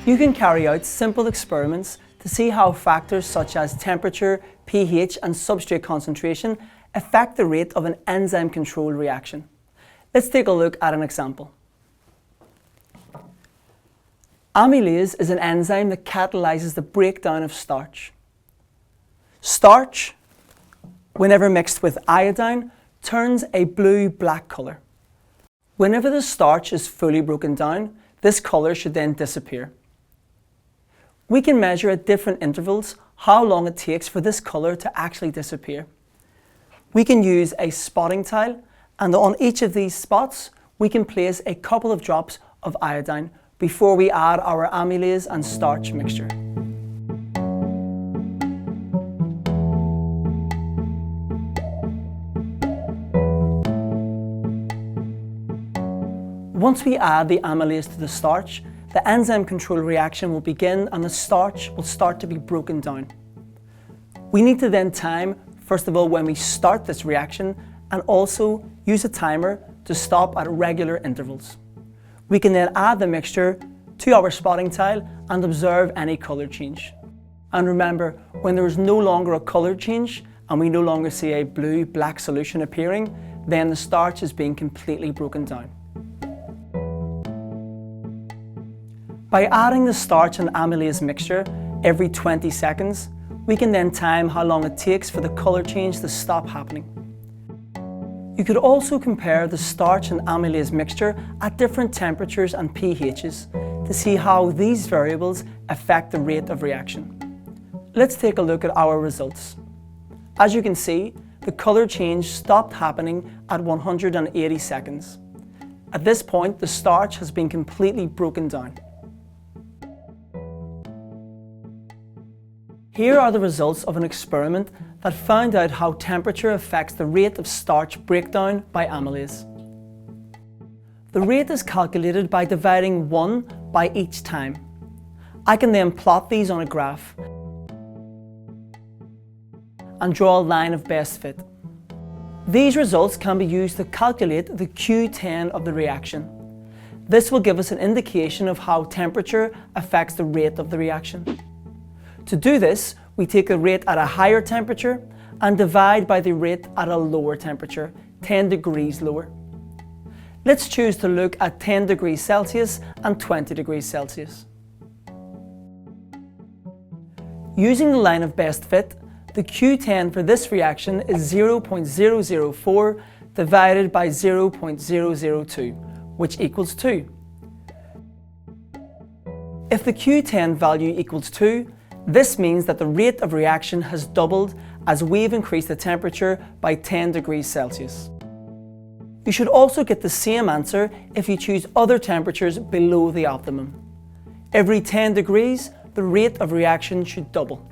You can carry out simple experiments to see how factors such as temperature, pH and substrate concentration affect the rate of an enzyme-controlled reaction. Let's take a look at an example. Amylase is an enzyme that catalyzes the breakdown of starch. Starch, whenever mixed with iodine, turns a blue-black colour. Whenever the starch is fully broken down, this colour should then disappear. We can measure at different intervals how long it takes for this colour to actually disappear. We can use a spotting tile, and on each of these spots we can place a couple of drops of iodine before we add our amylase and starch mixture. Once we add the amylase to the starch, the enzyme control reaction will begin and the starch will start to be broken down. We need to then time, first of all, when we start this reaction, and also use a timer to stop at regular intervals. We can then add the mixture to our spotting tile and observe any colour change. And remember, when there is no longer a colour change and we no longer see a blue-black solution appearing, then the starch is being completely broken down. By adding the starch and amylase mixture every 20 seconds, we can then time how long it takes for the colour change to stop happening. You could also compare the starch and amylase mixture at different temperatures and pHs to see how these variables affect the rate of reaction. Let's take a look at our results. As you can see, the colour change stopped happening at 180 seconds. At this point, the starch has been completely broken down. Here are the results of an experiment that found out how temperature affects the rate of starch breakdown by amylase. The rate is calculated by dividing 1 by each time. I can then plot these on a graph and draw a line of best fit. These results can be used to calculate the Q10 of the reaction. This will give us an indication of how temperature affects the rate of the reaction. To do this, we take the rate at a higher temperature and divide by the rate at a lower temperature, 10 degrees lower. Let's choose to look at 10 degrees Celsius and 20 degrees Celsius. Using the line of best fit, the Q10 for this reaction is 0.004 divided by 0.002, which equals 2. If the Q10 value equals 2, this means that the rate of reaction has doubled as we've increased the temperature by 10 degrees Celsius. You should also get the same answer if you choose other temperatures below the optimum. Every 10 degrees, the rate of reaction should double.